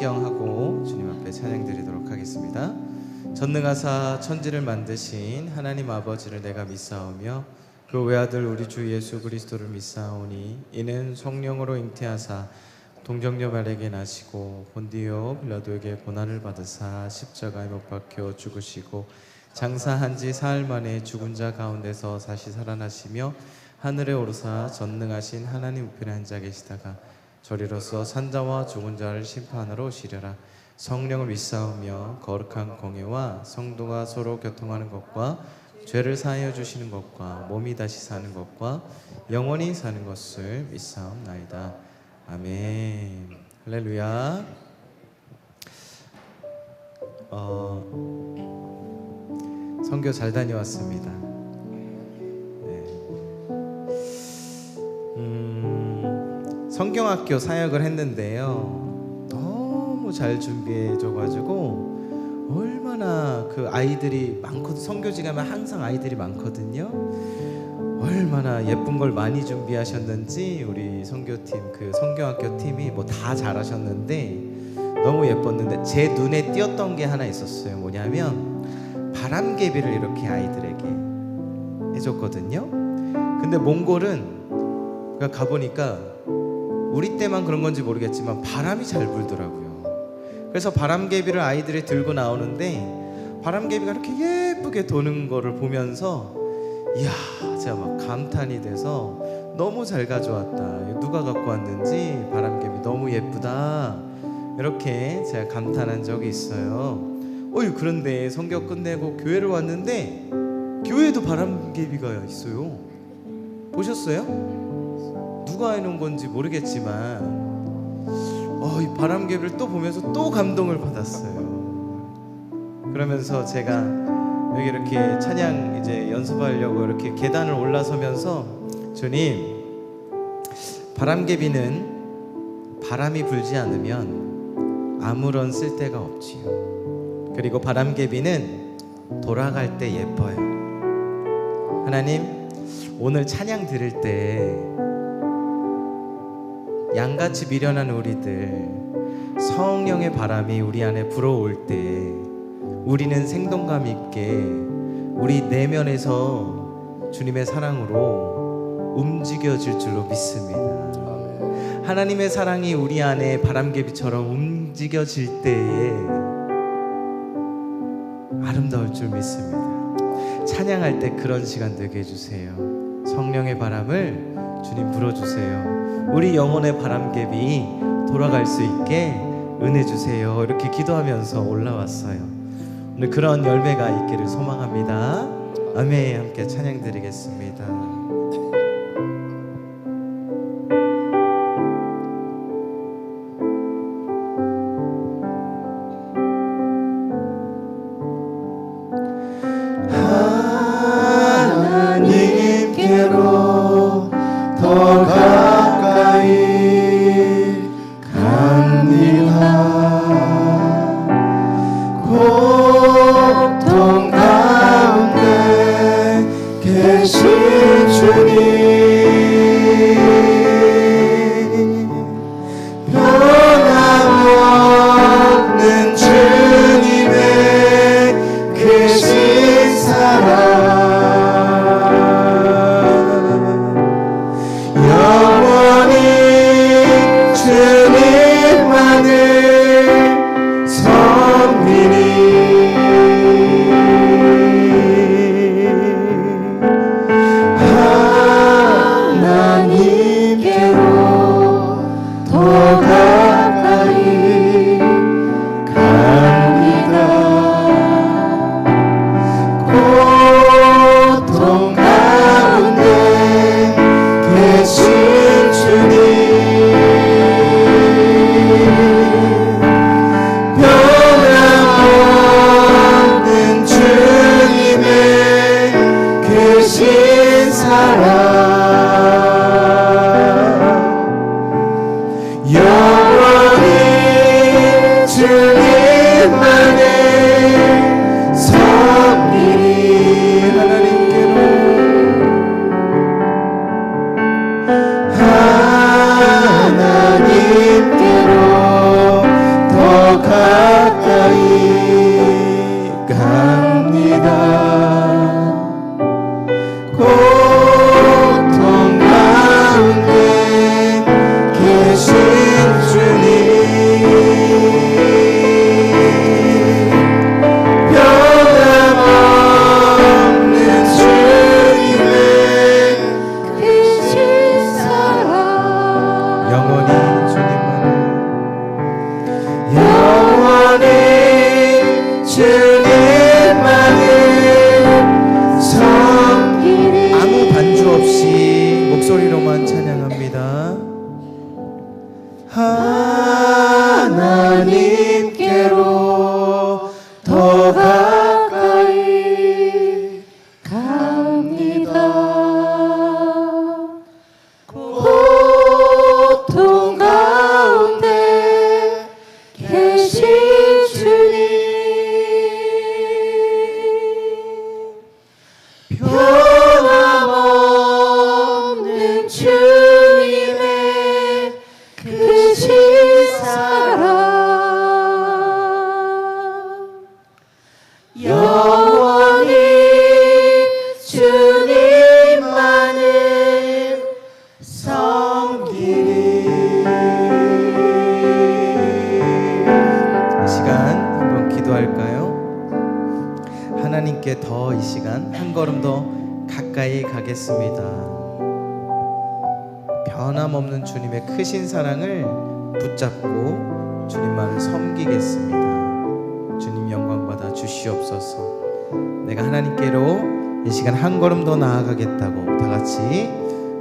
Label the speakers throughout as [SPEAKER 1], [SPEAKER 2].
[SPEAKER 1] 신경하고 주님 앞에 찬양 드리도록 하겠습니다. 전능하사 천지를 만드신 하나님 아버지를 내가 믿사오며 그 외아들 우리 주 예수 그리스도를 믿사오니 이는 성령으로 잉태하사 동정녀 마리아에게 나시고 본디오 빌라도에게 고난을 받으사 십자가에 못 박혀 죽으시고 장사한 지 사흘 만에 죽은 자 가운데서 다시 살아나시며 하늘에 오르사 전능하신 하나님 우편에 앉아 계시다가 저리로서 산자와 죽은 자를 심판하러 오시려라. 성령을 믿사오며 거룩한 공예와 성도가 서로 교통하는 것과 죄를 사하여 주시는 것과 몸이 다시 사는 것과 영원히 사는 것을 믿사옵나이다. 아멘. 할렐루야. 선교 잘 다녀왔습니다. 성경학교 사역을 했는데요, 너무 잘 준비해줘가지고 얼마나 그 아이들이 많거든. 성교지 가면 항상 아이들이 많거든요. 얼마나 예쁜 걸 많이 준비하셨는지 우리 선교팀, 그 성경학교 팀이 뭐 다 잘하셨는데 너무 예뻤는데 제 눈에 띄었던 게 하나 있었어요. 뭐냐면 바람개비를 이렇게 아이들에게 해줬거든요. 근데 몽골은 가보니까 우리 때만 그런 건지 모르겠지만 바람이 잘 불더라고요. 그래서 바람개비를 아이들이 들고 나오는데 바람개비가 이렇게 예쁘게 도는 거를 보면서 이야, 제가 막 감탄이 돼서 너무 잘 가져왔다, 누가 갖고 왔는지 바람개비 너무 예쁘다, 이렇게 제가 감탄한 적이 있어요. 그런데 성경 끝내고 교회를 왔는데 교회에도 바람개비가 있어요. 보셨어요? 누가 해놓은 건지 모르겠지만 이 바람개비를 또 보면서 또 감동을 받았어요. 그러면서 제가 여기 이렇게 찬양 이제 연습하려고 이렇게 계단을 올라서면서 주님, 바람개비는 바람이 불지 않으면 아무런 쓸데가 없지요. 그리고 바람개비는 돌아갈 때 예뻐요. 하나님, 오늘 찬양 들을 때 양같이 미련한 우리들, 성령의 바람이 우리 안에 불어올 때 우리는 생동감 있게 우리 내면에서 주님의 사랑으로 움직여질 줄로 믿습니다. 하나님의 사랑이 우리 안에 바람개비처럼 움직여질 때에 아름다울 줄 믿습니다. 찬양할 때 그런 시간 되게 해주세요. 성령의 바람을 주님 불어주세요. 우리 영혼의 바람개비 돌아갈 수 있게 은혜 주세요. 이렇게 기도하면서 올라왔어요. 오늘 그런 열매가 있기를 소망합니다. 아멘. 함께 찬양 드리겠습니다.
[SPEAKER 2] 하나님께로 더 가까이 갑니다. 고통 가운데 계신 주
[SPEAKER 1] 고통 가운데 계신 주님, 변함없는 주님의 크신 사랑, 영원히 주님만을 섬기리. 아무 반주 없이 목소리로만 찬양합니다. 하나님께로 더 가까이 갑니다. 고통 가운데 계신 주님, 변함없는 주님의 크신 사랑, 영원히 주님만을 섬기리. 이 시간 한번 기도할까요? 하나님께 더 이 시간 한 걸음 더 가까이 가겠습니다. 변함없는 주님의 크신 사랑을 붙잡고 주님만을 섬기겠습니다. 주님 영광 받아 주시옵소서. 내가 하나님께로 이 시간 한 걸음 더 나아가겠다고 다 같이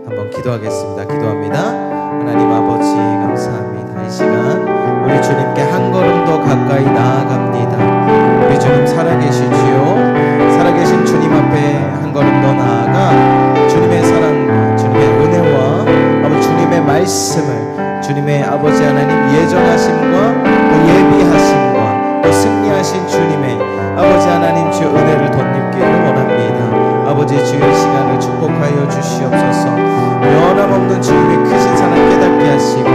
[SPEAKER 1] 한번 기도하겠습니다. 기도합니다. 하나님 아버지 감사합니다. 이 시간 우리 주님께 한 걸음 더 가까이 나아갑니다. 우리 주님 살아계시지요. 살아계신 주님 앞에 한 걸음 더 나아가 주님의 사랑과 주님의 은혜와 아버지 주님의 말씀을, 주님의 아버지 하나님 예정하심과 또 예비하심과 또 승리하신 주님의 아버지 하나님 주의 은혜를 덧입기를 원합니다. 아버지 주의 시간을 축복하여 주시옵소서. 변함없는 주님의 크신 사랑 깨닫게 하시고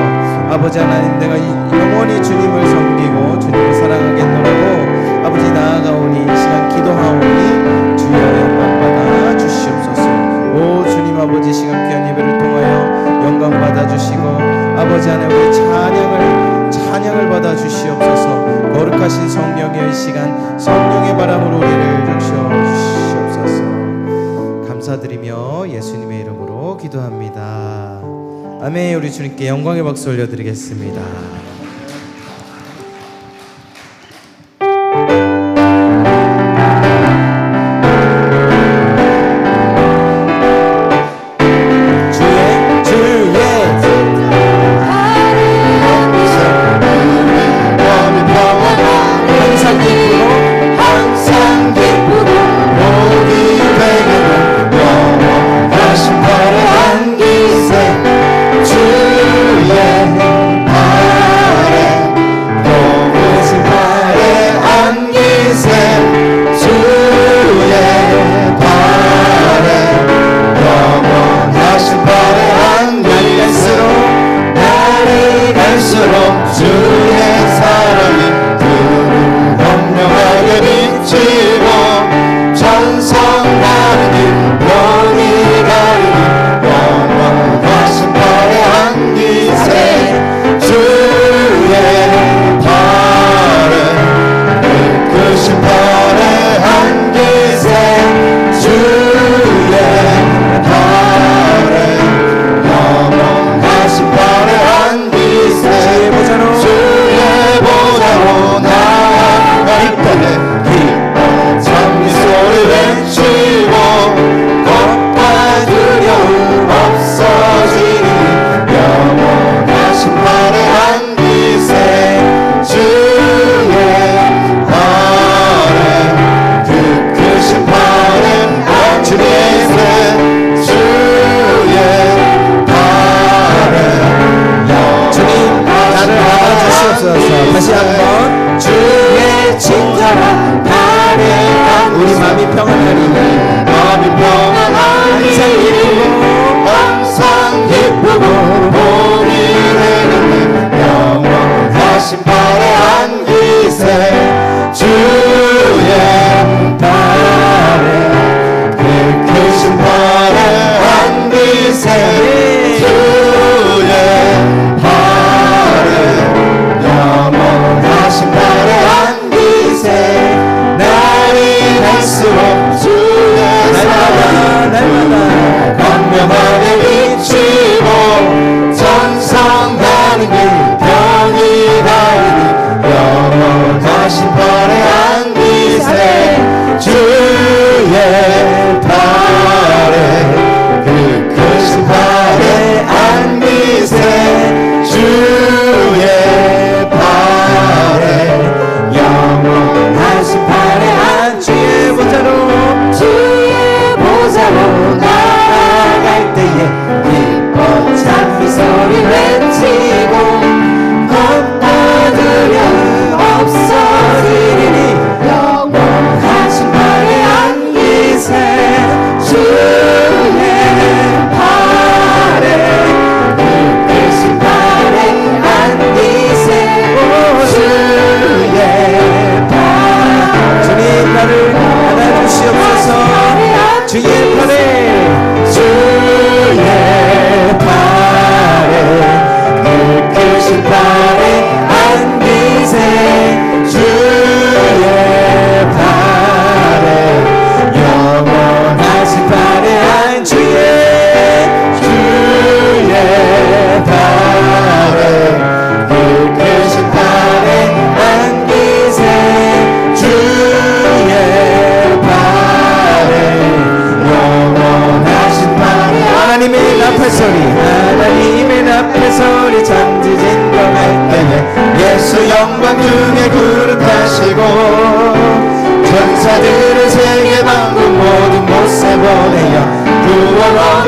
[SPEAKER 1] 아버지 하나님 내가 영원히 주님을 섬기고 주님을 사랑하겠노라고 아버지 나아가오니 이 시간 기도하오니 주여 영광 받아 주시옵소서. 오 주님 아버지 시간 귀한 예배를 통하여 영광 받아 주시고 아버지 하나님 우리 찬양을 받아 주시옵소서. 거룩하신 성령의 이 시간 성령의 바람으로 우리를 적셔 주시옵소서. 감사드리며 예수님의 이름으로 기도합니다. 아멘. 우리 주님께 영광의 박수 올려드리겠습니다. 주의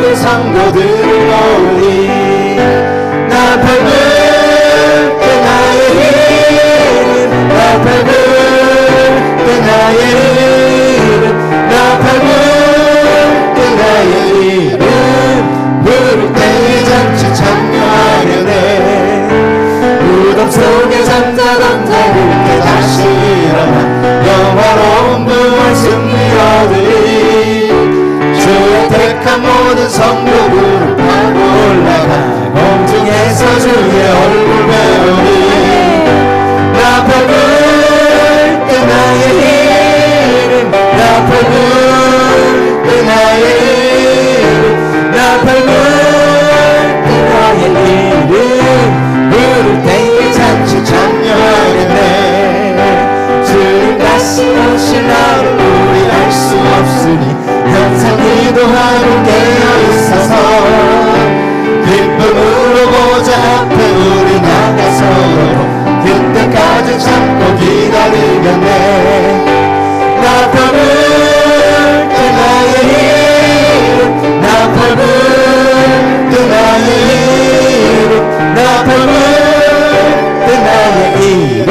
[SPEAKER 1] 우리 성도들을 모으니 나 밟을 때 나의 이름 나 밟을 때 나의 이름 나 밟을 때 나의 이름 부를 때에 잔치 참여하려네 무덤 속에 잠자던 자들께 다시 일어나 영화로운 부활 승리 얻으리 주의 택한 모든 성도들을 타고 올라가 공중에서 주의 얼굴 배우리 나 밟을 때 나의 이름 나 밟을 때 나의 이름 나 밟을 때 나의 이름 부를 때에 잔치 참여하겠네 주님 다시 오실 날을 우리 알 수 없으니 항상 기도하고 깨어있어서 기쁨으로 보좌 앞에 우리 나가서 그때까지 참고 기다리겠네 나 밟을 때 나의 이름 나 밟을 때 나의 이름 나 밟을 때 나의 이름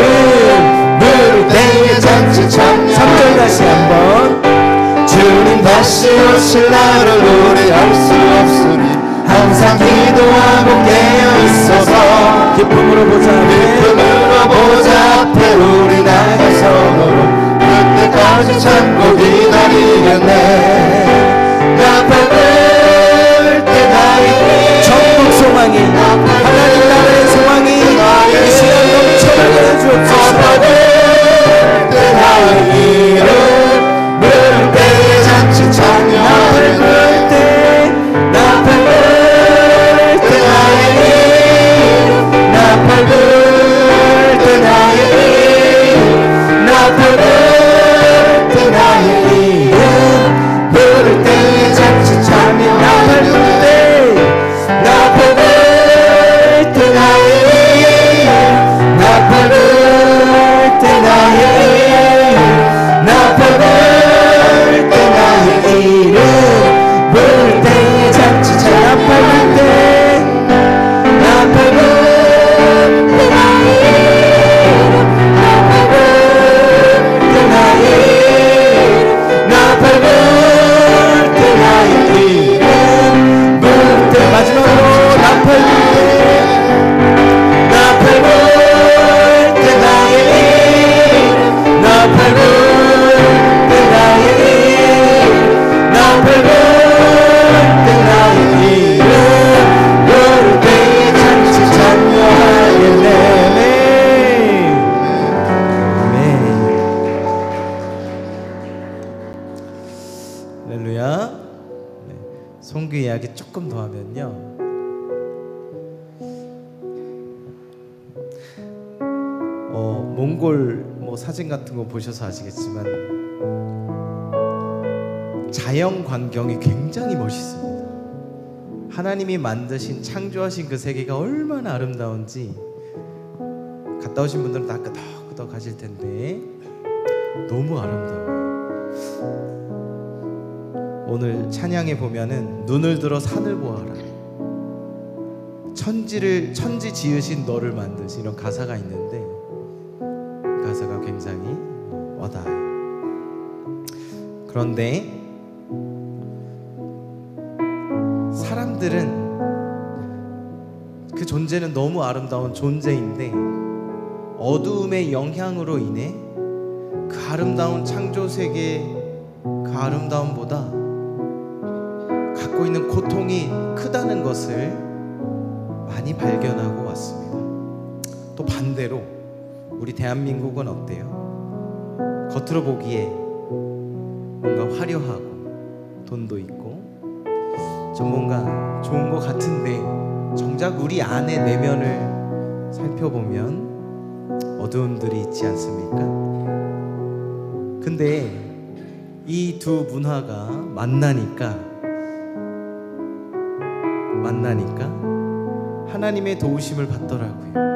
[SPEAKER 1] 부를 때에 잔치 참여 3절 다시 한번 주님 다시 오실 날을 우리 알 수 없으니 항상 기도하고 깨어있어서 기쁨으로 보좌 앞에 우리 나가서 그때까지 참고 기다리겠네 나 밟을 때 나의 천국 소망이 하나님 나라의 소망이 이 시간 넘쳐나게 주옵소서 밟을 때 나의 이름 부를 때에 잔치 참여하겠네 나 밟을 때 나의 이름 나 밟을 때 나의 이름 나 밟을 때 나의 이름 부를 때에 잔치 참여 나 밟을 때 나의 이름 나 밟을 때 나의 이름 나 밟을 때 나의 이름 부를 때에 잔치 나 밟을 때 나 밟을 때 나의 이름 나 밟을 때 나의 이름 나 밟을 때 나의 이름 부를 때 마지막으로 나 밟을 때 나의 이름 나 밟을 때 나의 이름 나 밟을 때 나의 이름 부를 때에 잔치 참여하겠네 할렐루야. 송교 이야기 조금 더 하면요 몽골 사진 같은 거 보셔서 아시겠지만 자연 광경이 굉장히 멋있습니다. 하나님이 만드신 창조하신 그 세계가 얼마나 아름다운지 갔다 오신 분들은 다 끄덕끄덕 하실 텐데 너무 아름다워요. 오늘 찬양에 보면은 눈을 들어 산을 보아라 천지 지으신 너를 만드신 이런 가사가 있는데 가사가 굉장히 와닿아요. 그런데 사람들은 그 존재는 너무 아름다운 존재인데 어두움의 영향으로 인해 그 아름다운 창조 세계 그 아름다움보다 갖고 있는 고통이 크다는 것을 많이 발견하고 왔습니다. 또 반대로 우리 대한민국은 어때요? 겉으로 보기에 뭔가 화려하고 돈도 있고 좀 뭔가 좋은 것 같은데 정작 우리 안의 내면을 살펴보면 어두움들이 있지 않습니까? 근데 이 두 문화가 만나니까 하나님의 도우심을 받더라고요.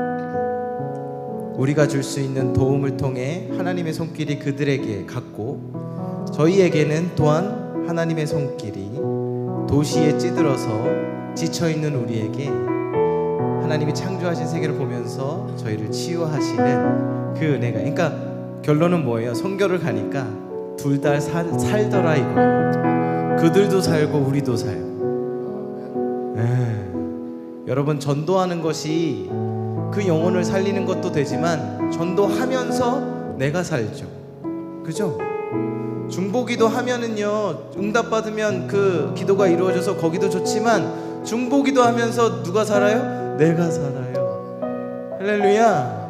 [SPEAKER 1] 우리가 줄 수 있는 도움을 통해 하나님의 손길이 그들에게 갔고 저희에게는 또한 하나님의 손길이 도시에 찌들어서 지쳐있는 우리에게 하나님이 창조하신 세계를 보면서 저희를 치유하시는 그 은혜가, 그러니까 결론은 뭐예요? 선교를 가니까 둘 다 살더라 이거예요. 그들도 살고 우리도 살고. 여러분, 전도하는 것이 그 영혼을 살리는 것도 되지만 전도하면서 내가 살죠. 그죠? 중보기도 하면은요, 응답받으면 그 기도가 이루어져서 거기도 좋지만 중보기도 하면서 누가 살아요? 내가 살아요. 할렐루야.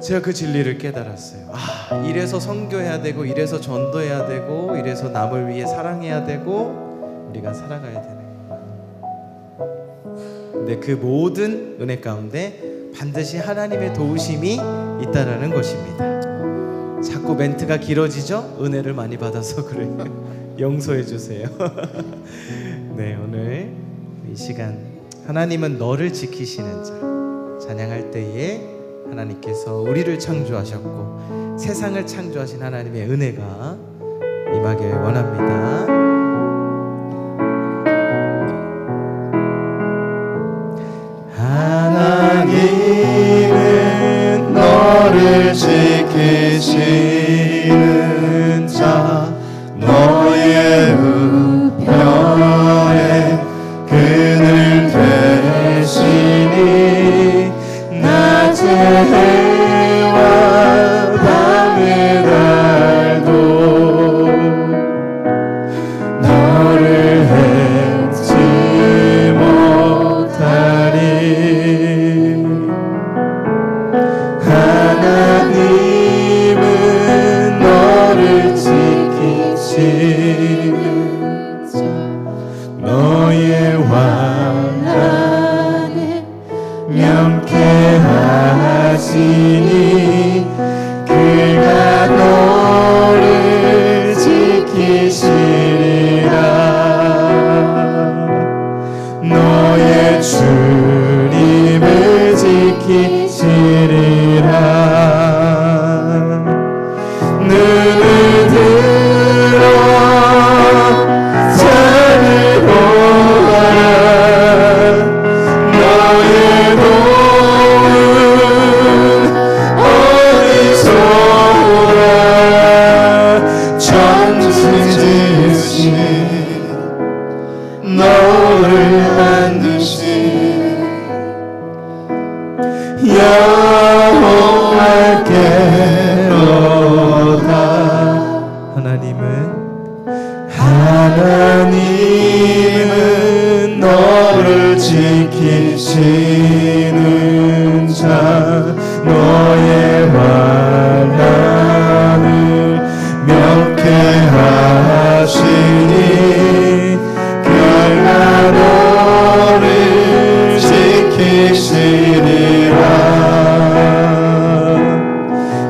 [SPEAKER 1] 제가 그 진리를 깨달았어요. 이래서 선교해야 되고, 이래서 전도해야 되고, 이래서 남을 위해 사랑해야 되고, 우리가 살아가야 되는 거야. 근데 그 모든 은혜 가운데 반드시 하나님의 도우심이 있다라는 것입니다. 자꾸 멘트가 길어지죠? 은혜를 많이 받아서 그래요. 용서해 주세요. 네, 오늘 이 시간 하나님은 너를 지키시는 자 찬양할 때에 하나님께서 우리를 창조하셨고 세상을 창조하신 하나님의 은혜가 임하길 원합니다. 하나님은 너를 지키시는 자 너의 우편에 그늘 되시니 낮에 해와 밤의 달도 너를 잊지 못하리. 하나님은 너를 지키시는 자 너의 환난에 명쾌하시니 그가 너를 지키시리라. 너의 주님을 지키시리라. 눈을 들어 산을 보아라. 너의 도움은 어디서 오라. 천지 지으신 너를 만드신 여호와께로다. 하나님은 너를 지키시는 자 너의 환난을 명쾌하시니 그가 너를 지키시리라.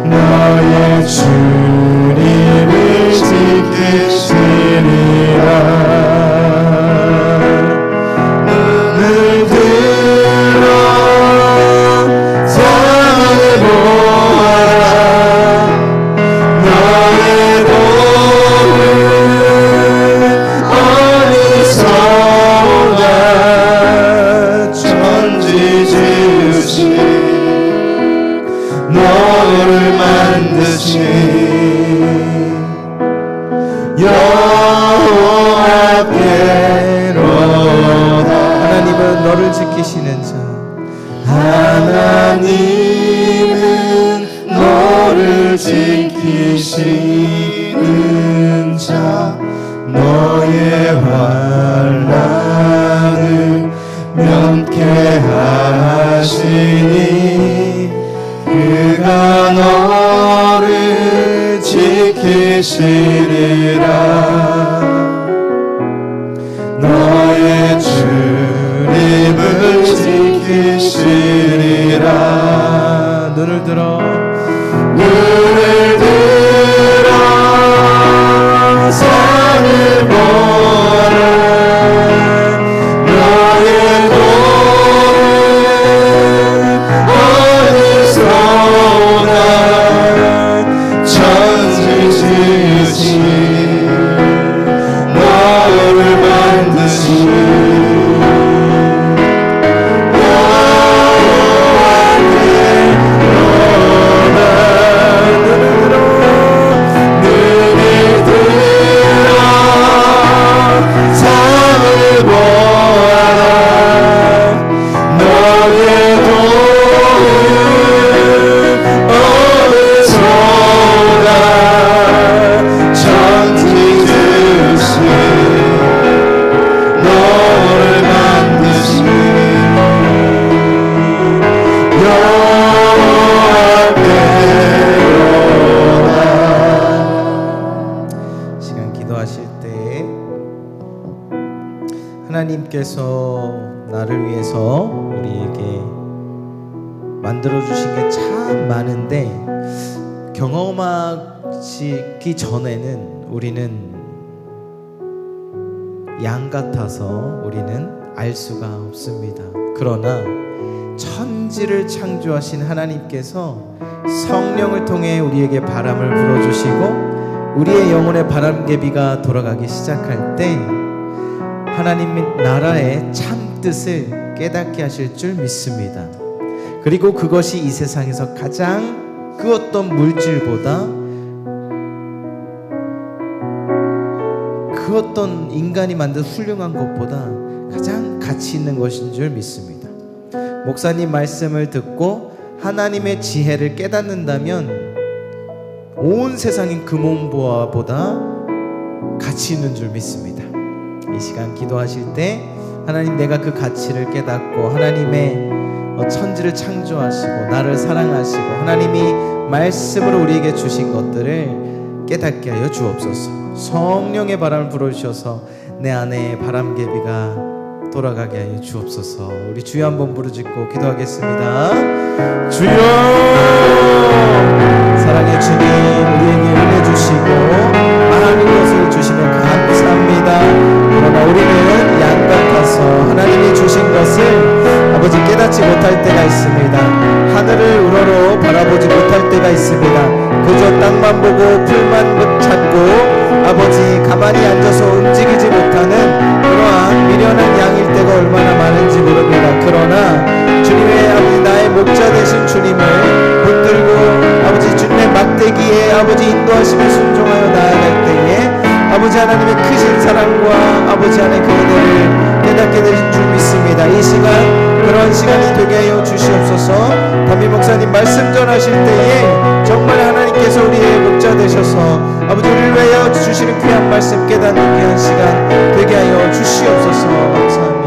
[SPEAKER 1] 너의 주님을 지키시리라. 눈을 들어 산을 보아라. 너의 도움은 어디서 오나. 천지 지으신 너를 만드신 여호와께로다. 하나님은 너를 지키시는 자 하나님은 너를 지키시는 자 너의 환난을 명쾌하시니 그가 너를 지키시리라. 너의 주님을 지키시리라. 눈을 들어 산을 보아라. 너의 도움은 어디서 오나. 천지 지으신 너를 기도하실 때 하나님께서 나를 위해서 우리에게 만들어주신 게 참 많은데 경험하기 전에는 우리는 양 같아서 우리는 알 수가 없습니다. 그러나 천지를 창조하신 하나님께서 성령을 통해 우리에게 바람을 불어주시고 우리의 영혼의 바람개비가 돌아가기 시작할 때 하나님 나라의 참 뜻을 깨닫게 하실 줄 믿습니다. 그리고 그것이 이 세상에서 가장 그 어떤 물질보다 그 어떤 인간이 만든 훌륭한 것보다 가장 가치 있는 것인 줄 믿습니다. 목사님 말씀을 듣고 하나님의 지혜를 깨닫는다면 온 세상인 금온보화보다 가치 있는 줄 믿습니다. 이 시간 기도하실 때 하나님 내가 그 가치를 깨닫고 하나님의 천지를 창조하시고 나를 사랑하시고 하나님이 말씀으로 우리에게 주신 것들을 깨닫게 하여 주옵소서. 성령의 바람을 불어주셔서 내 안에 바람개비가 돌아가게 하여 주옵소서. 우리 주여 한번 부르짖고 기도하겠습니다. 주여, 사랑의 주님, 우리에게 은혜 주시고 많은 것을 주시며 감사합니다. 그러나 우리는 양 같아서 하나님이 주신 것을 아버지 깨닫지 못할 때가 있습니다. 하늘을 우러러 바라보지 못할 때가 있습니다. 그저 땅만 보고 풀만 찾고 아버지 가만히 앉아서 움직이지 못하는 그러한 미련한 양일 때가 얼마나 많은지 모릅니다. 그러나 주님의 아버지 나의 목자 되신 주님을 붙들고 아버지 주님의 막대기에 아버지 인도하심에 순종하여 나아갈 때에 아버지 하나님의 크신 사랑과 아버지 안에 그 은혜를 깨닫게 되신 줄 믿습니다. 이 시간 그런 시간이 되게 하여 주시옵소서. 담임 목사님 말씀 전하실 때에 정말 하나님께서 우리의 목자 되셔서 아버지 우리를 위하여 주시는 귀한 말씀 깨닫는 귀한 시간 되게 하여 주시옵소서. 감사합니다.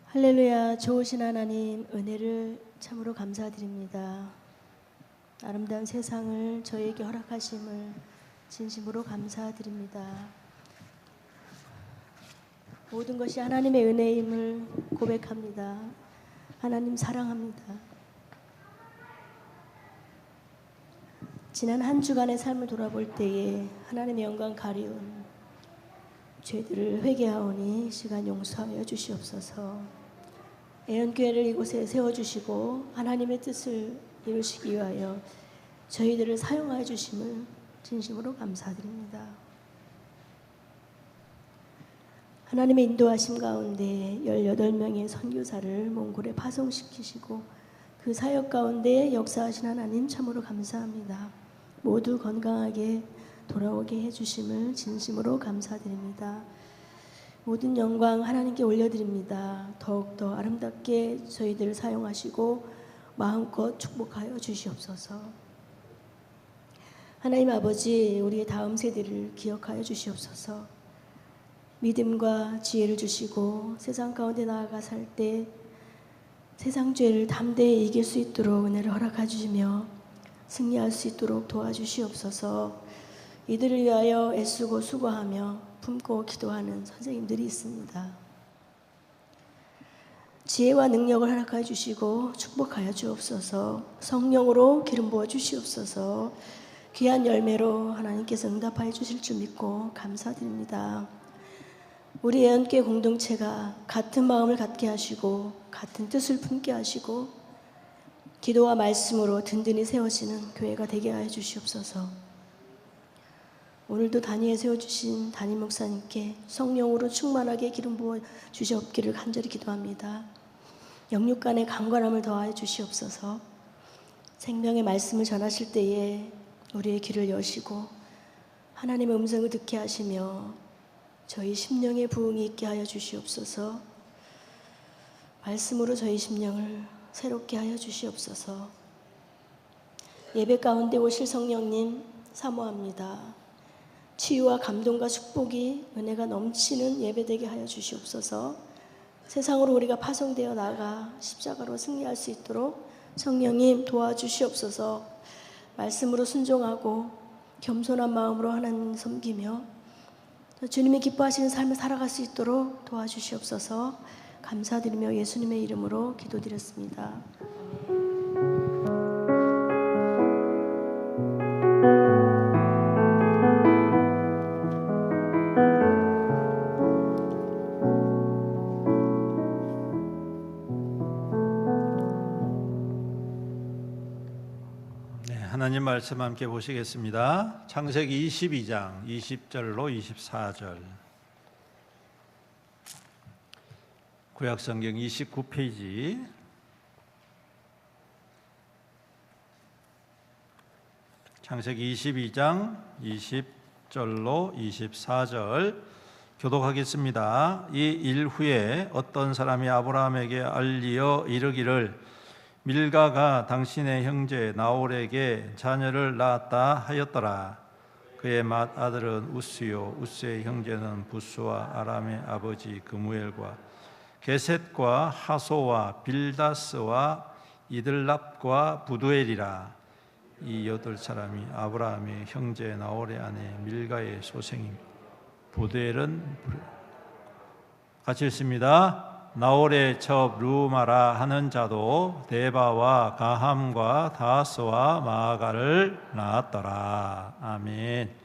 [SPEAKER 2] 할렐루야. 좋으신 하나님 은혜를 참으로 감사드립니다. 아름다운 세상을 저에게 허락하심을 진심으로 감사드립니다. 모든 것이 하나님의 은혜임을 고백합니다. 하나님 사랑합니다. 지난 한 주간의 삶을 돌아볼 때에 하나님의 영광 가리운 죄들을 회개하오니 시간 용서하여 주시옵소서. 애연교회를 이곳에 세워주시고 하나님의 뜻을 이루시기 위하여 저희들을 사용하여 주심을 진심으로 감사드립니다. 하나님의 인도하심 가운데 18명의 선교사를 몽골에 파송시키시고 그 사역 가운데 역사하신 하나님 참으로 감사합니다. 모두 건강하게 돌아오게 해주심을 진심으로 감사드립니다. 모든 영광 하나님께 올려드립니다. 더욱더 아름답게 저희들을 사용하시고 마음껏 축복하여 주시옵소서. 하나님 아버지, 우리의 다음 세대를 기억하여 주시옵소서. 믿음과 지혜를 주시고 세상 가운데 나아가 살 때 세상 죄를 담대히 이길 수 있도록 은혜를 허락해 주시며 승리할 수 있도록 도와주시옵소서. 이들을 위하여 애쓰고 수고하며 품고 기도하는 선생님들이 있습니다. 지혜와 능력을 허락하여 주시고 축복하여 주옵소서. 성령으로 기름 부어 주시옵소서. 귀한 열매로 하나님께서 응답하여 주실 줄 믿고 감사드립니다. 우리 애연교회 공동체가 같은 마음을 갖게 하시고 같은 뜻을 품게 하시고 기도와 말씀으로 든든히 세워지는 교회가 되게 하여 주시옵소서. 오늘도 단위에 세워주신 담임 목사님께 성령으로 충만하게 기름 부어 주시옵기를 간절히 기도합니다. 영육간의 강건함을 더하여 주시옵소서. 생명의 말씀을 전하실 때에 우리의 귀를 여시고 하나님의 음성을 듣게 하시며 저희 심령의 부흥이 있게 하여 주시옵소서. 말씀으로 저희 심령을 새롭게 하여 주시옵소서. 예배 가운데 오실 성령님 사모합니다. 치유와 감동과 축복이 은혜가 넘치는 예배되게 하여 주시옵소서. 세상으로 우리가 파송되어 나가 십자가로 승리할 수 있도록 성령님 도와주시옵소서. 말씀으로 순종하고 겸손한 마음으로 하나님 섬기며 주님이 기뻐하시는 삶을 살아갈 수 있도록 도와주시옵소서. 감사드리며 예수님의 이름으로 기도드렸습니다.
[SPEAKER 3] 하나님 말씀 함께 보시겠습니다. 창세기 22장 20절로 24절. 구약성경 29페이지. 창세기 22장 20절로 24절 교독하겠습니다. 이 일 후에 어떤 사람이 아브라함에게 알리어 이르기를 밀가가 당신의 형제 나홀에게 자녀를 낳았다 하였더라. 그의 맏아들은 우스요 우스의 형제는 부스와 아람의 아버지 그무엘과 게셋과 하소와 빌다스와 이들랍과 부두엘이라. 이 8사람이 아브라함의 형제 나홀의 아내 밀가의 소생입니다. 부두엘은 같이 읽습니다. 나홀의 첩 루마라 하는 자도 데바와 가함과 다스와 마아가를 낳았더라. 아멘.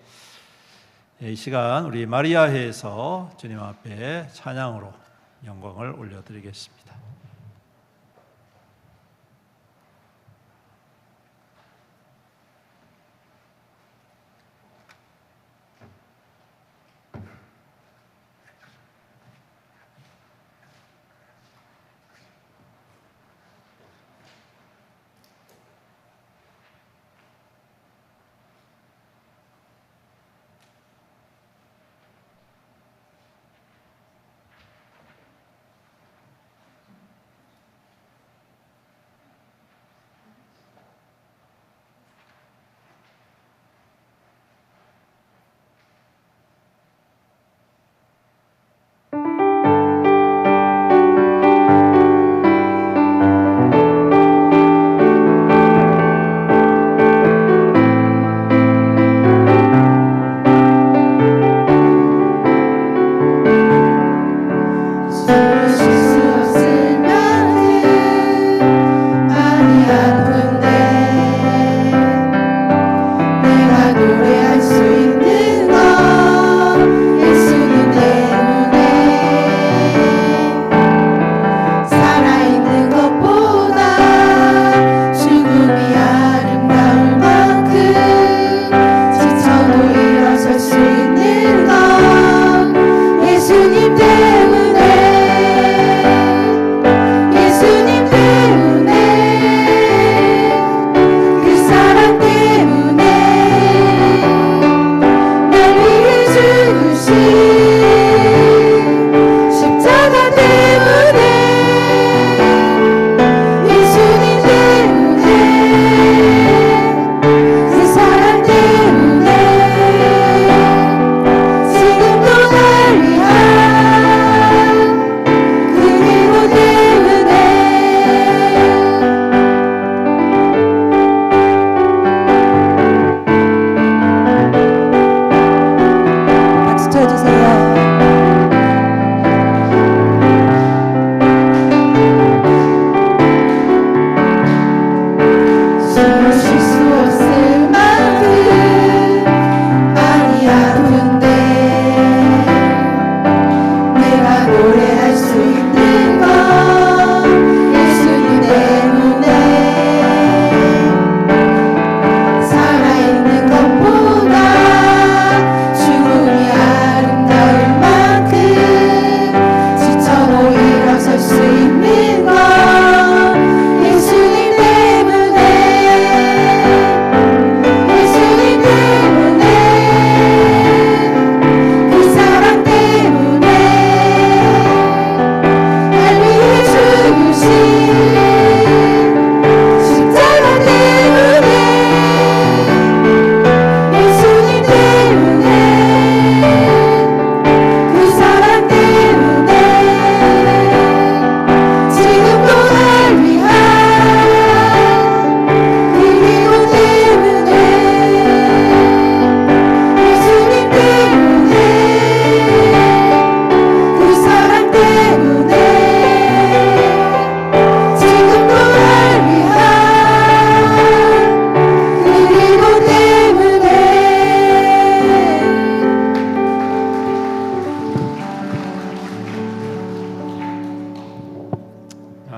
[SPEAKER 3] 이 시간 우리 마리아회에서 주님 앞에 찬양으로 영광을 올려드리겠습니다.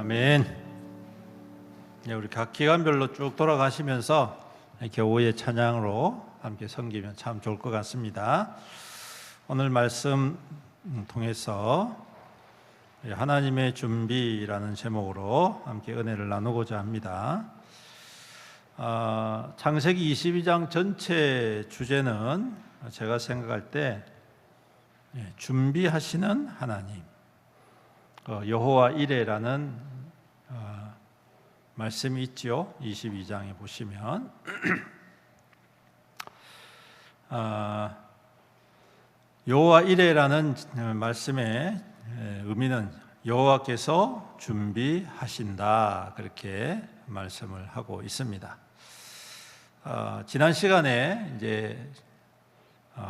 [SPEAKER 3] 아멘. 네, 우리 각 기간별로 쭉 돌아가시면서 이렇게 오후의 찬양으로 함께 섬기면 참 좋을 것 같습니다. 오늘 말씀 통해서 하나님의 준비라는 제목으로 함께 은혜를 나누고자 합니다. 창세기 22장 전체 주제는 제가 생각할 때 준비하시는 하나님, 여호와 이레라는 말씀이 있죠. 22장에 보시면 여호와 이레라는 말씀의 의미는 여호와께서 준비하신다, 그렇게 말씀을 하고 있습니다. 지난 시간에 이제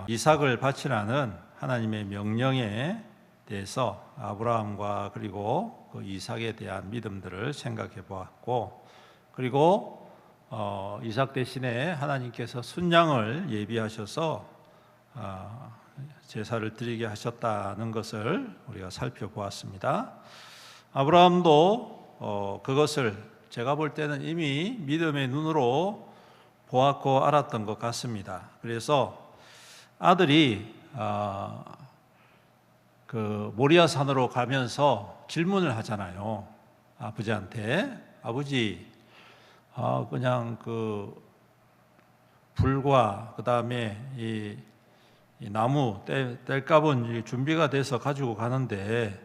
[SPEAKER 3] 이삭을 바치라는 하나님의 명령에 대해서 아브라함과 그리고 그 이삭에 대한 믿음들을 생각해 보았고, 그리고 이삭 대신에 하나님께서 순양을 예비하셔서 제사를 드리게 하셨다는 것을 우리가 살펴보았습니다. 아브라함도 그것을 제가 볼 때는 이미 믿음의 눈으로 보았고 알았던 것 같습니다. 그래서 아들이 그 모리아 산으로 가면서 질문을 하잖아요. 아버지한테, 아버지, 그냥 그 불과 그 다음에 이 나무 뗄감은 준비가 돼서 가지고 가는데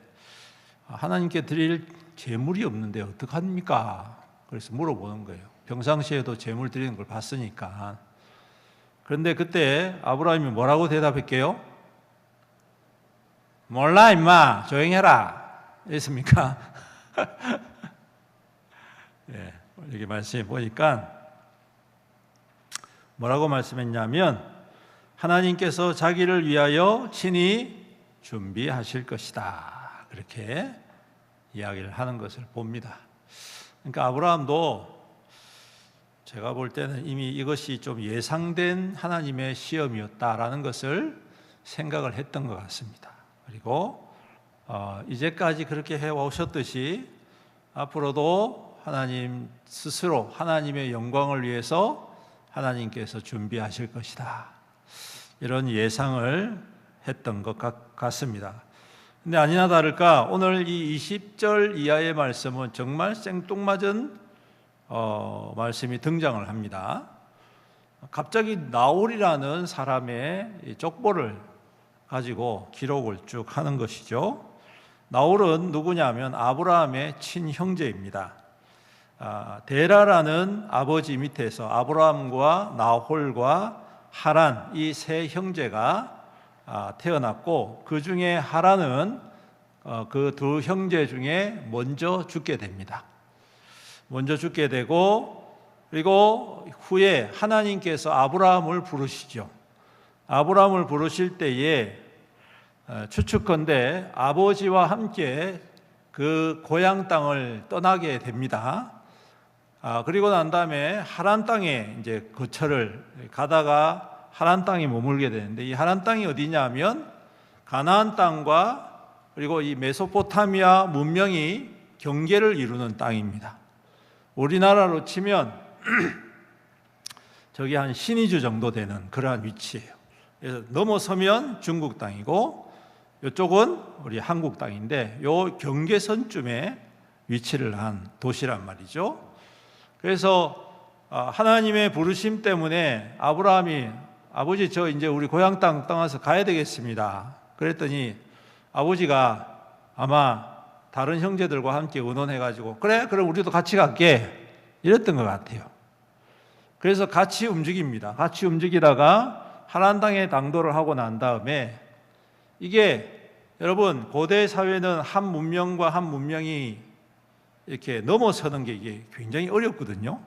[SPEAKER 3] 하나님께 드릴 제물이 없는데 어떡합니까? 그래서 물어보는 거예요. 평상시에도 제물 드리는 걸 봤으니까. 그런데 그때 아브라함이 뭐라고 대답할게요? 몰라 임마, 조용히 해라, 이랬습니까? 예, 여기 말씀해 보니까 뭐라고 말씀했냐면 하나님께서 자기를 위하여 친히 준비하실 것이다, 그렇게 이야기를 하는 것을 봅니다. 그러니까 아브라함도 제가 볼 때는 이미 이것이 좀 예상된 하나님의 시험이었다라는 것을 생각을 했던 것 같습니다. 그리고 이제까지 그렇게 해오셨듯이 앞으로도 하나님 스스로 하나님의 영광을 위해서 하나님께서 준비하실 것이다, 이런 예상을 했던 것 같습니다. 근데 아니나 다를까 오늘 이 20절 이하의 말씀은 정말 생뚱맞은 말씀이 등장을 합니다. 갑자기 나홀이라는 사람의 족보를 가지고 기록을 쭉 하는 것이죠. 나홀은 누구냐면 아브라함의 친형제입니다. 데라라는 아버지 밑에서 아브라함과 나홀과 하란, 이 세 형제가 태어났고, 그 중에 하란은 그 두 형제 중에 먼저 죽게 됩니다. 먼저 죽게 되고, 그리고 후에 하나님께서 아브라함을 부르시죠. 아브라함을 부르실 때에 추측컨대 아버지와 함께 그 고향 땅을 떠나게 됩니다. 그리고 난 다음에 하란 땅에 이제 거처를 가다가 하란 땅에 머물게 되는데, 이 하란 땅이 어디냐면 가나안 땅과 그리고 이 메소포타미아 문명이 경계를 이루는 땅입니다. 우리나라로 치면 저기 한 신의주 정도 되는 그러한 위치예요. 그래서 넘어서면 중국 땅이고 이쪽은 우리 한국 땅인데, 요 경계선쯤에 위치를 한 도시란 말이죠. 그래서 하나님의 부르심 때문에 아브라함이 아버지 저 이제 우리 고향 땅 떠나서 가야 되겠습니다. 그랬더니 아버지가 아마 다른 형제들과 함께 의논해가지고 그래 그럼 우리도 같이 갈게, 이랬던 것 같아요. 그래서 같이 움직입니다. 같이 움직이다가 하란 땅에 당도를 하고 난 다음에, 이게 여러분 고대 사회는 한 문명과 한 문명이 이렇게 넘어서는 게 이게 굉장히 어렵거든요.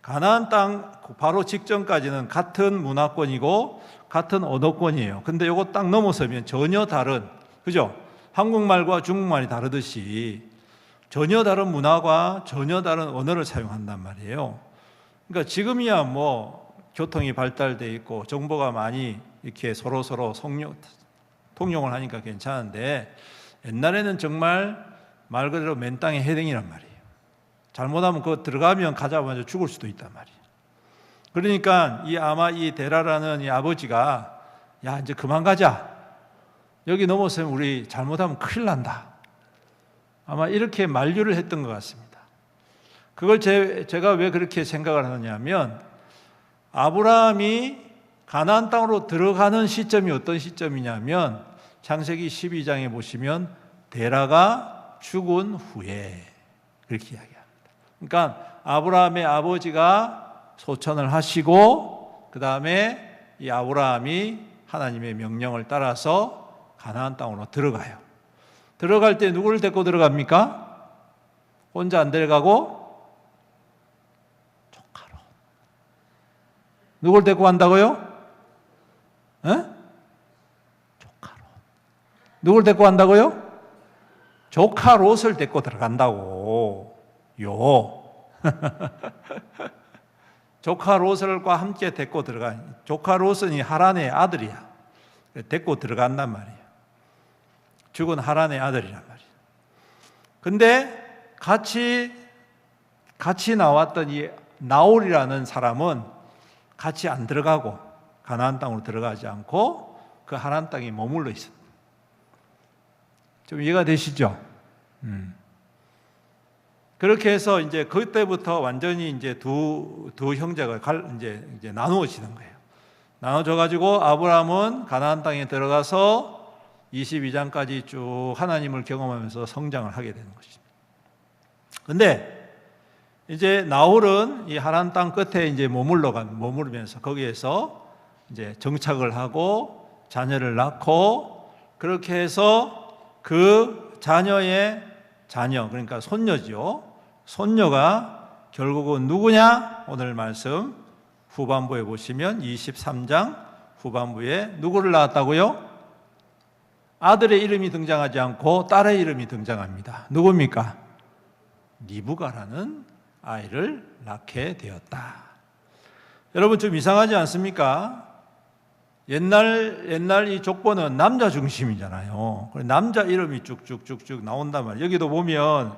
[SPEAKER 3] 가나안 땅 바로 직전까지는 같은 문화권이고 같은 언어권이에요. 근데 요거 딱 넘어서면 전혀 다른, 그죠? 한국말과 중국말이 다르듯이 전혀 다른 문화가 전혀 다른 언어를 사용한단 말이에요. 그러니까 지금이야 뭐 교통이 발달돼 있고 정보가 많이 이렇게 서로 통용을 하니까 괜찮은데, 옛날에는 정말 말 그대로 맨 땅에 헤딩이란 말이에요. 잘못하면 그거 들어가면 가자마자 죽을 수도 있단 말이에요. 그러니까 아마 이 데라라는 이 아버지가 야 이제 그만 가자. 여기 넘어서면 우리 잘못하면 큰일 난다. 아마 이렇게 만류를 했던 것 같습니다. 그걸 제가 왜 그렇게 생각을 하느냐면 아브라함이 가나안 땅으로 들어가는 시점이 어떤 시점이냐면 창세기 12장에 보시면 데라가 죽은 후에 그렇게 이야기합니다. 그러니까 아브라함의 아버지가 소천을 하시고 그 다음에 이 아브라함이 하나님의 명령을 따라서 가나안 땅으로 들어가요. 들어갈 때 누구를 데리고 들어갑니까? 혼자 안 데려가고 조카로. 누구를 데리고 간다고요? 에? 조카로. 누구를 데리고 간다고요? 조카 롯을 데리고 들어간다고. 조카 롯과 함께 데리고 들어간. 조카 롯은 이 하란의 아들이야. 데리고 들어간단 말이에요. 죽은 하란의 아들이란 말이에요. 근데 같이 나왔던 이 나홀이라는 사람은 같이 안 들어가고 가나안 땅으로 들어가지 않고 그 하란 땅에 머물러 있습니다. 좀 이해가 되시죠? 그렇게 해서 이제 그때부터 완전히 이제 두 형제가 이제 나누어지는 거예요. 나눠져 가지고 아브라함은 가나안 땅에 들어가서 22장까지 쭉 하나님을 경험하면서 성장을 하게 되는 것입니다. 근데 이제 나홀은 이 하란 땅 끝에 이제 머무르면서 거기에서 이제 정착을 하고 자녀를 낳고 그렇게 해서 그 자녀의 자녀 그러니까 손녀지요. 손녀가 결국은 누구냐? 오늘 말씀 후반부에 보시면 23장 후반부에 누구를 낳았다고요? 아들의 이름이 등장하지 않고 딸의 이름이 등장합니다. 누굽니까? 리브가라는 아이를 낳게 되었다. 여러분 좀 이상하지 않습니까? 옛날 이 족보는 남자 중심이잖아요. 남자 이름이 쭉쭉쭉쭉 나온단 말이에요. 여기도 보면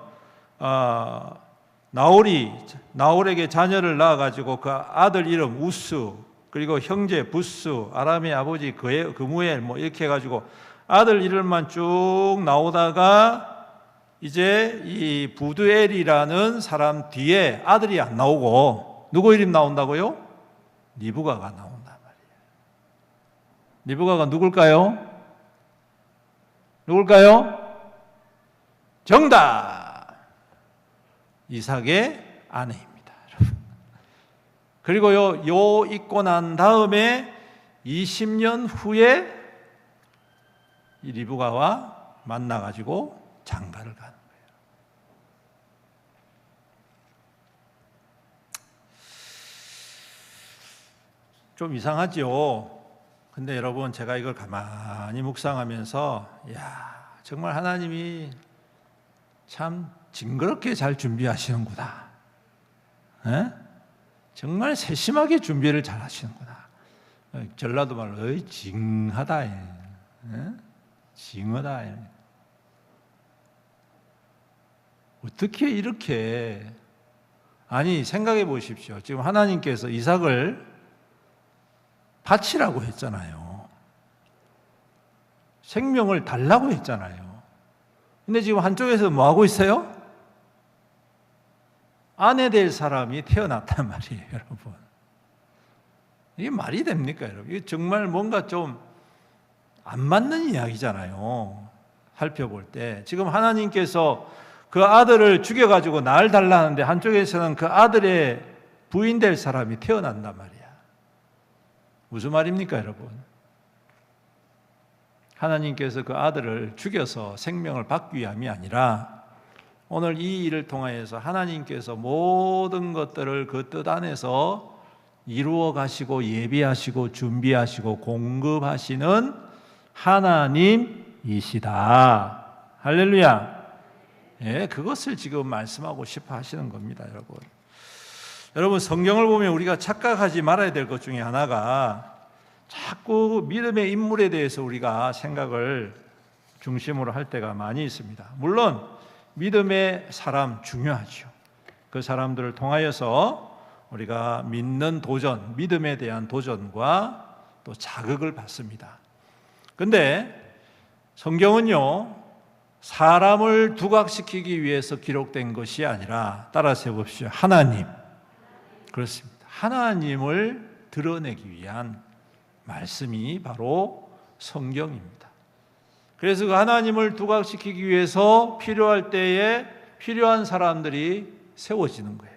[SPEAKER 3] 나홀에게 자녀를 낳아가지고 그 아들 이름 우스 그리고 형제 부스 아람의 아버지 그무엘 뭐 이렇게 해가지고 아들 이름만 쭉 나오다가 이제 이 부두엘이라는 사람 뒤에 아들이 안 나오고 누구 이름 나온다고요? 리브가가 나온단 말이에요. 리브가가 누굴까요? 정답! 이삭의 아내입니다. 여러분. 그리고 요 있고 난 다음에 20년 후에 이 리브가와 만나가지고 장가를 가는 거예요. 좀 이상하죠? 근데 여러분 제가 이걸 가만히 묵상하면서 정말 하나님이 참 징그럽게 잘 준비하시는구나. 에? 정말 세심하게 준비를 잘 하시는구나. 전라도 말로 징하다. 징하다. 어떻게 이렇게 아니 생각해 보십시오. 지금 하나님께서 이삭을 바치라고 했잖아요. 생명을 달라고 했잖아요. 근데 지금 한쪽에서 뭐 하고 있어요? 아내 될 사람이 태어났단 말이에요, 여러분. 이게 말이 됩니까, 여러분? 이게 정말 뭔가 좀 안 맞는 이야기잖아요. 살펴볼 때. 지금 하나님께서 그 아들을 죽여가지고 날 달라는데 한쪽에서는 그 아들의 부인 될 사람이 태어난단 말이야. 무슨 말입니까, 여러분? 하나님께서 그 아들을 죽여서 생명을 받기 위함이 아니라 오늘 이 일을 통하여서 하나님께서 모든 것들을 그 뜻 안에서 이루어 가시고 예비하시고 준비하시고 공급하시는 하나님이시다. 할렐루야. 예, 그것을 지금 말씀하고 싶어 하시는 겁니다, 여러분. 여러분, 성경을 보면 우리가 착각하지 말아야 될 것 중에 하나가 자꾸 믿음의 인물에 대해서 우리가 생각을 중심으로 할 때가 많이 있습니다. 물론 믿음의 사람 중요하죠. 그 사람들을 통하여서 우리가 믿는 도전, 믿음에 대한 도전과 또 자극을 받습니다. 근데 성경은요, 사람을 두각시키기 위해서 기록된 것이 아니라, 따라서 해봅시오. 하나님. 그렇습니다. 하나님을 드러내기 위한 말씀이 바로 성경입니다. 그래서 그 하나님을 두각시키기 위해서 필요할 때에 필요한 사람들이 세워지는 거예요.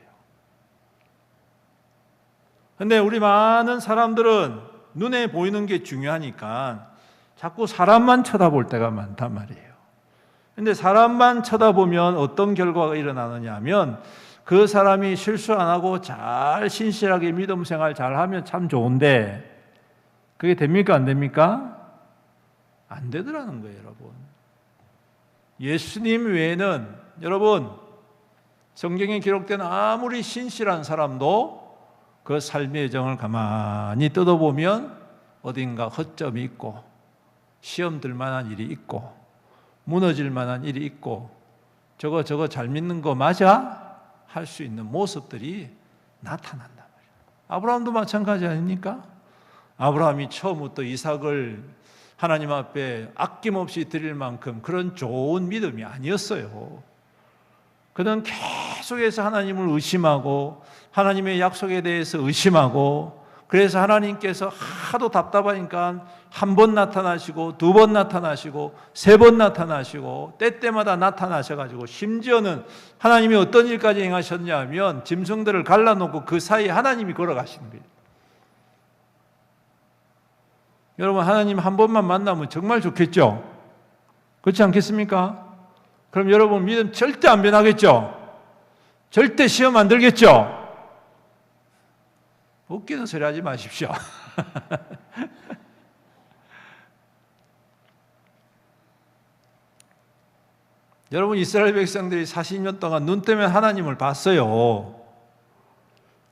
[SPEAKER 3] 근데 우리 많은 사람들은 눈에 보이는 게 중요하니까 자꾸 사람만 쳐다볼 때가 많단 말이에요. 근데 사람만 쳐다보면 어떤 결과가 일어나느냐 하면, 그 사람이 실수 안 하고 잘 신실하게 믿음 생활 잘 하면 참 좋은데, 그게 됩니까? 안 됩니까? 안 되더라는 거예요, 여러분. 예수님 외에는, 여러분, 성경에 기록된 아무리 신실한 사람도 그 삶의 여정을 가만히 뜯어보면 어딘가 허점이 있고, 시험 들 만한 일이 있고, 무너질 만한 일이 있고, 저거 잘 믿는 거 맞아? 할 수 있는 모습들이 나타난단 말이에요. 아브라함도 마찬가지 아닙니까? 아브라함이 처음부터 이삭을 하나님 앞에 아낌없이 드릴 만큼 그런 좋은 믿음이 아니었어요. 그는 계속해서 하나님을 의심하고 하나님의 약속에 대해서 의심하고, 그래서 하나님께서 하도 답답하니까 한 번 나타나시고 두 번 나타나시고 세 번 나타나시고 때때마다 나타나셔가지고, 심지어는 하나님이 어떤 일까지 행하셨냐 하면 짐승들을 갈라놓고 그 사이에 하나님이 걸어가시는 거예요. 여러분, 하나님 한 번만 만나면 정말 좋겠죠? 그렇지 않겠습니까? 그럼 여러분 믿음 절대 안 변하겠죠? 절대 시험 안 들겠죠? 웃기는 소리 하지 마십시오. 여러분, 이스라엘 백성들이 40년 동안 눈 뜨면 하나님을 봤어요.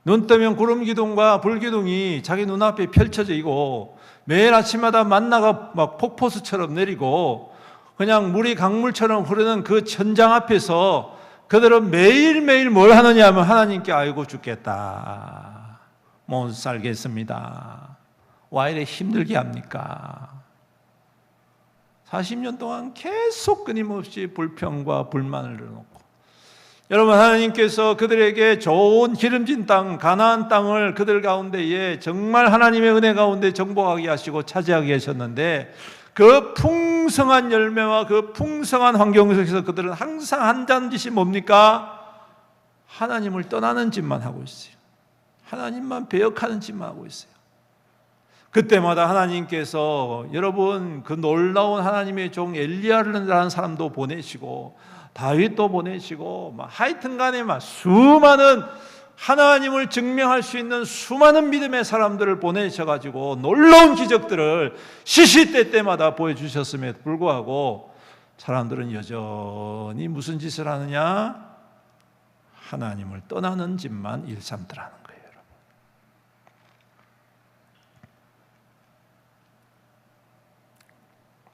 [SPEAKER 3] 눈 뜨면 구름 기둥과 불 기둥이 자기 눈앞에 펼쳐져 있고, 매일 아침마다 만나가 막 폭포수처럼 내리고, 그냥 물이 강물처럼 흐르는 그 천장 앞에서 그들은 매일매일 뭘 하느냐 하면 하나님께 아이고 죽겠다, 못 살겠습니다, 와 이래 힘들게 합니까? 40년 동안 계속 끊임없이 불평과 불만을 넣어놓고, 여러분, 하나님께서 그들에게 좋은 기름진 땅, 가나안 땅을 그들 가운데에 정말 하나님의 은혜 가운데 정복하게 하시고 차지하게 하셨는데, 그 풍성한 열매와 그 풍성한 환경 속에서 그들은 항상 한다는 짓이 뭡니까? 하나님을 떠나는 짓만 하고 있어요. 하나님만 배역하는 짓만 하고 있어요. 그때마다 하나님께서, 여러분, 그 놀라운 하나님의 종 엘리야라는 사람도 보내시고 다윗도 보내시고, 하여튼 간에 수많은 하나님을 증명할 수 있는 수많은 믿음의 사람들을 보내셔가지고 놀라운 기적들을 시시때때마다 보여주셨음에도 불구하고 사람들은 여전히 무슨 짓을 하느냐? 하나님을 떠나는 짓만 일삼더라는 거예요. 여러분.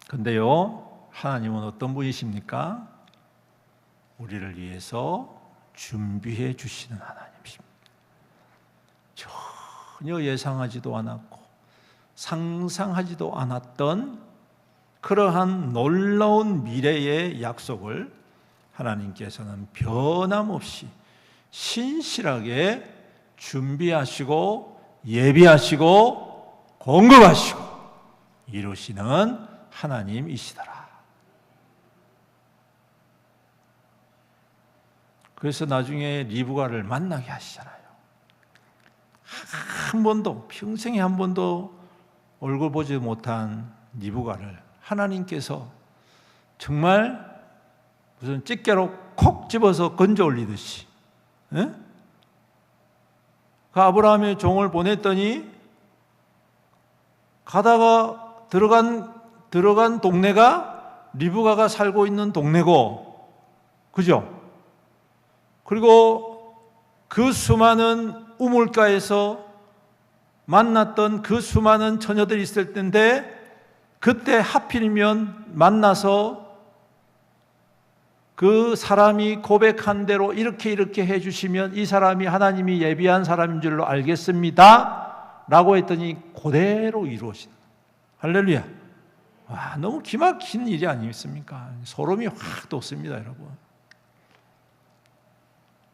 [SPEAKER 3] 근데요, 하나님은 어떤 분이십니까? 우리를 위해서 준비해 주시는 하나님이십니다. 전혀 예상하지도 않았고 상상하지도 않았던 그러한 놀라운 미래의 약속을 하나님께서는 변함없이 신실하게 준비하시고 예비하시고 공급하시고 이루시는 하나님이시더라. 그래서 나중에 리브가를 만나게 하시잖아요. 한 번도, 평생에 한 번도 얼굴 보지 못한 리브가를 하나님께서 정말 무슨 집게로 콕 집어서 건져 올리듯이, 그 아브라함의 종을 보냈더니 가다가 들어간 동네가 리브가가 살고 있는 동네고, 그죠? 그리고 그 수많은 우물가에서 만났던 그 수많은 처녀들이 있을 텐데, 그때 하필이면 만나서 그 사람이 고백한 대로 이렇게 해주시면 이 사람이 하나님이 예비한 사람인 줄로 알겠습니다 라고 했더니 그대로 이루어진. 할렐루야. 와, 너무 기막힌 일이 아니겠습니까? 소름이 확 돋습니다, 여러분.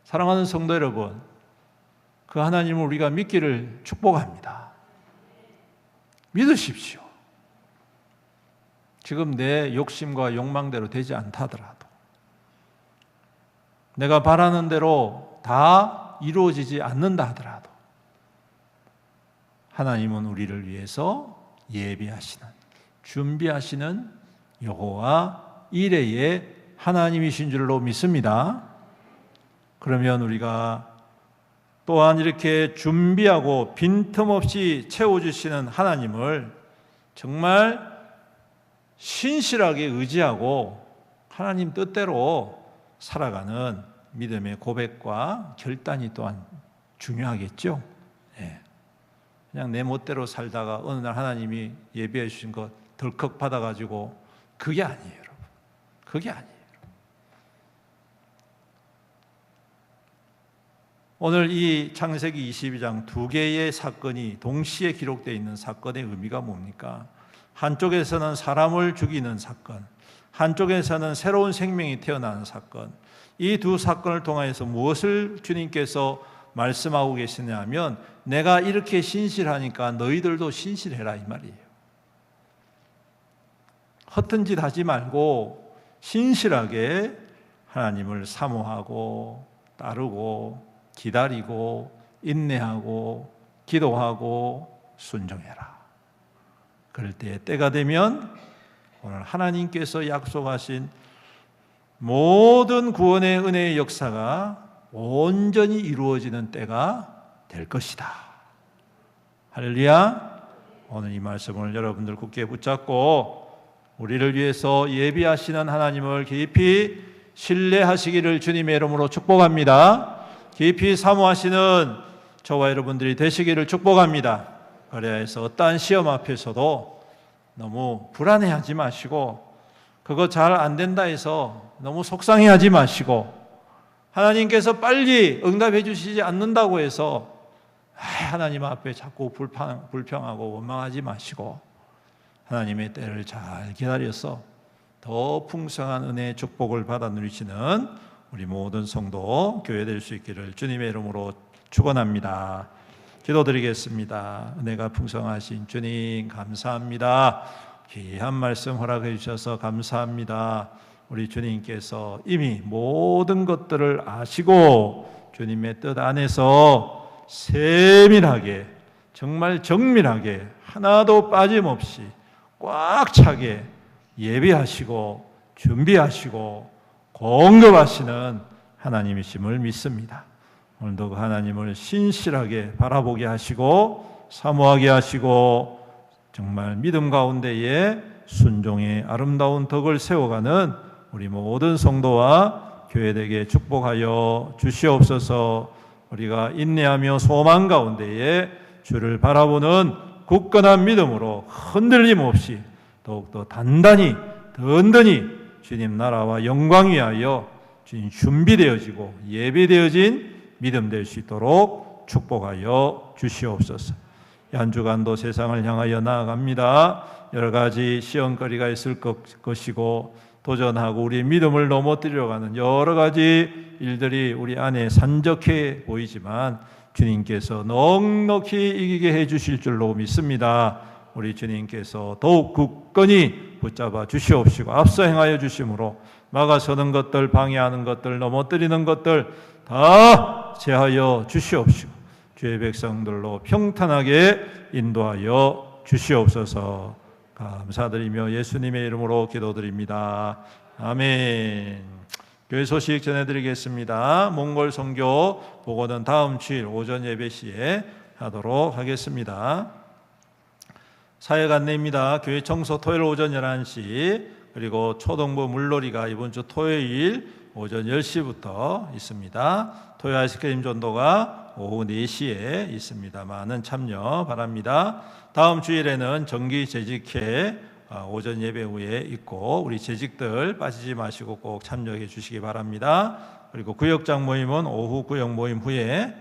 [SPEAKER 3] 사랑하는 성도 여러분, 그 하나님을 우리가 믿기를 축복합니다. 믿으십시오. 지금 내 욕심과 욕망대로 되지 않다 하더라도, 내가 바라는 대로 다 이루어지지 않는다 하더라도 하나님은 우리를 위해서 예비하시는, 준비하시는 여호와 이레의 하나님이신 줄로 믿습니다. 그러면 우리가 또한 이렇게 준비하고 빈틈없이 채워주시는 하나님을 정말 신실하게 의지하고 하나님 뜻대로 살아가는 믿음의 고백과 결단이 또한 중요하겠죠. 예. 그냥 내 멋대로 살다가 어느 날 하나님이 예비해 주신 것 덜컥 받아가지고 그게 아니에요, 여러분. 그게 아니에요. 오늘 이 창세기 22장 두 개의 사건이 동시에 기록되어 있는 사건의 의미가 뭡니까? 한쪽에서는 사람을 죽이는 사건, 한쪽에서는 새로운 생명이 태어나는 사건. 이 두 사건을 통해서 무엇을 주님께서 말씀하고 계시냐면, 내가 이렇게 신실하니까 너희들도 신실해라, 이 말이에요. 허튼 짓 하지 말고 신실하게 하나님을 사모하고 따르고 기다리고 인내하고 기도하고 순종해라. 그럴 때 때가 되면 오늘 하나님께서 약속하신 모든 구원의 은혜의 역사가 온전히 이루어지는 때가 될 것이다. 할렐루야. 오늘 이 말씀을 여러분들 굳게 붙잡고 우리를 위해서 예비하시는 하나님을 깊이 신뢰하시기를 주님의 이름으로 축복합니다. 깊이 사모하시는 저와 여러분들이 되시기를 축복합니다. 그래야 해서 어떠한 시험 앞에서도 너무 불안해하지 마시고, 그거 잘 안 된다 해서 너무 속상해하지 마시고, 하나님께서 빨리 응답해 주시지 않는다고 해서 하나님 앞에 자꾸 불평하고 원망하지 마시고, 하나님의 때를 잘 기다려서 더 풍성한 은혜의 축복을 받아 누리시는 우리 모든 성도 교회 될 수 있기를 주님의 이름으로 축원합니다. 기도드리겠습니다. 은혜가 풍성하신 주님 감사합니다. 귀한 말씀 허락해 주셔서 감사합니다. 우리 주님께서 이미 모든 것들을 아시고 주님의 뜻 안에서 세밀하게, 정말 정밀하게 하나도 빠짐없이 꽉 차게 예비하시고 준비하시고 공급하시는 하나님이심을 믿습니다. 오늘도 그 하나님을 신실하게 바라보게 하시고 사모하게 하시고 정말 믿음 가운데에 순종의 아름다운 덕을 세워가는 우리 모든 성도와 교회되게 축복하여 주시옵소서. 우리가 인내하며 소망 가운데에 주를 바라보는 굳건한 믿음으로 흔들림 없이 더욱더 단단히 든든히 주님 나라와 영광 위하여 주님 준비되어지고 예비되어진 믿음 될 수 있도록 축복하여 주시옵소서. 한 주간도 세상을 향하여 나아갑니다. 여러 가지 시험거리가 있을 것이고 도전하고 우리 믿음을 넘어뜨려가는 여러 가지 일들이 우리 안에 산적해 보이지만 주님께서 넉넉히 이기게 해주실 줄로 믿습니다. 우리 주님께서 더욱 굳건히 붙잡아 주시옵시고 앞서 행하여 주심으로 막아서는 것들, 방해하는 것들, 넘어뜨리는 것들 다 제하여 주시옵시고 주의 백성들로 평탄하게 인도하여 주시옵소서. 감사드리며 예수님의 이름으로 기도드립니다. 아멘. 교회 소식 전해드리겠습니다. 몽골 선교 보고는 다음 주일 오전 예배 시에 하도록 하겠습니다. 사역 안내입니다. 교회 청소 토요일 오전 11시, 그리고 초등부 물놀이가 이번 주 토요일 오전 10시부터 있습니다. 토요 아이스크림 전도가 오후 4시에 있습니다. 많은 참여 바랍니다. 다음 주일에는 정기 재직회 오전 예배 후에 있고 우리 재직들 빠지지 마시고 꼭 참여해 주시기 바랍니다. 그리고 구역장 모임은 오후 구역 모임 후에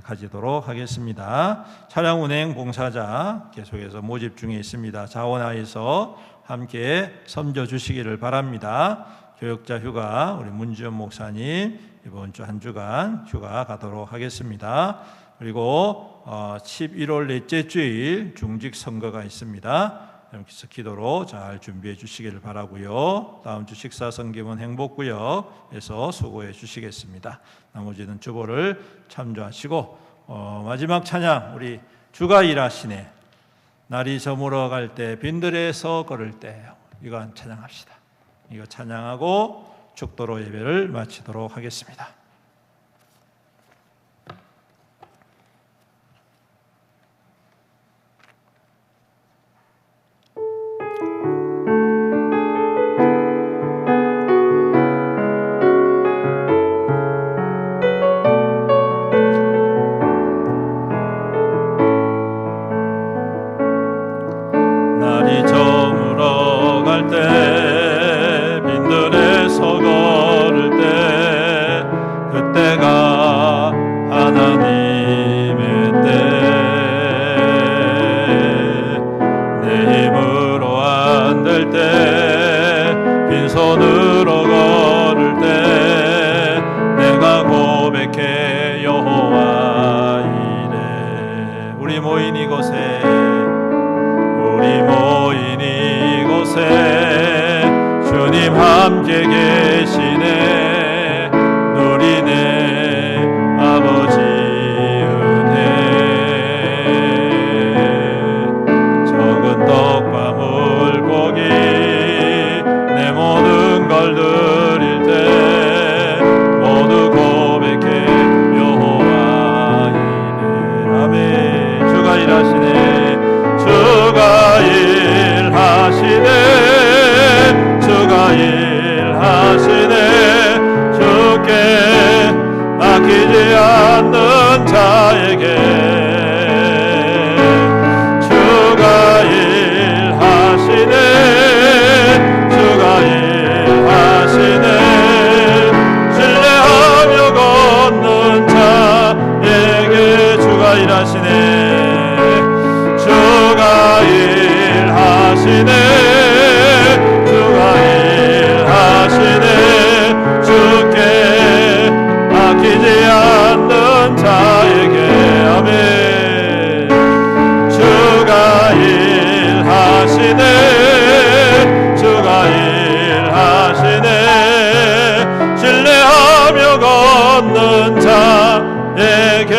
[SPEAKER 3] 가지도록 하겠습니다. 차량 운행 봉사자 계속해서 모집 중에 있습니다. 자원하에서 함께 섬겨 주시기를 바랍니다. 교역자 휴가 우리 문지연 목사님 이번 주 한 주간 휴가 가도록 하겠습니다. 그리고 11월 넷째 주일 중직 선거가 있습니다. 여러분께서 기도로 잘 준비해 주시기를 바라고요. 다음 주 식사 섬김은 행복구역에서 수고해 주시겠습니다. 나머지는 주보를 참조하시고 마지막 찬양 우리 주가 일하시네 날이 저물어 갈 때 빈들에서 걸을 때 이거 찬양합시다. 이거 찬양하고 축도로 예배를 마치도록 하겠습니다.
[SPEAKER 4] 날이 저물어 갈 때 빈들에서 걸을 때 그때가 하나님의 때 내 힘으로 안 될 때 빈손으로 걸을 때 내가 고백해 여호와 이래 우리 모인 이곳에 주님 함께 계시네 누리네 아버지 은혜 적은 떡과 물고기 내 모든 걸 드릴 때 모두 고백해 여호와 이래 아멘. 주가 일하시네 주가 일하시네 주가 일하시네 주께 맡기지 않는 자에게 주가 일하시네 주가 일하시네 신뢰하며 걷는 자에게 주가 일하시네 주가 일하시네 주께 맡기지 않는 자에게 아멘. 주가 일하시네 주가 일하시네 신뢰하며 걷는 자에게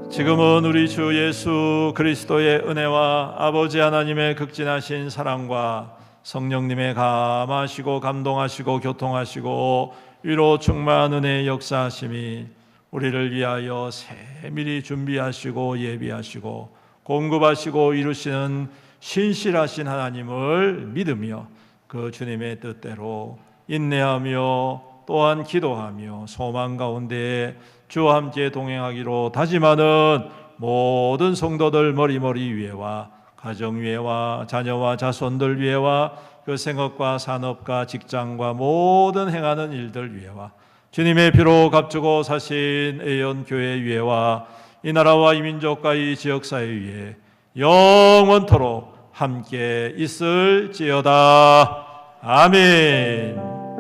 [SPEAKER 4] 지금은 우리 주 예수 그리스도의 은혜와 아버지 하나님의 극진하신 사랑과 성령님의 감하시고 감동하시고 교통하시고 위로 충만한 은혜의 역사하심이 우리를 위하여 세밀히 준비하시고 예비하시고 공급하시고 이루시는 신실하신 하나님을 믿으며 그 주님의 뜻대로 인내하며 또한 기도하며 소망 가운데 주와 함께 동행하기로 다짐하는 모든 성도들 머리머리 위에와 가정 위에와 자녀와 자손들 위에와 그 생업과 산업과 직장과 모든 행하는 일들 위에와 주님의 피로 값주고 사신 애연교회 위에와 이 나라와 이 민족과 이 지역사회 위에 영원토록 함께 있을지어다. 아멘.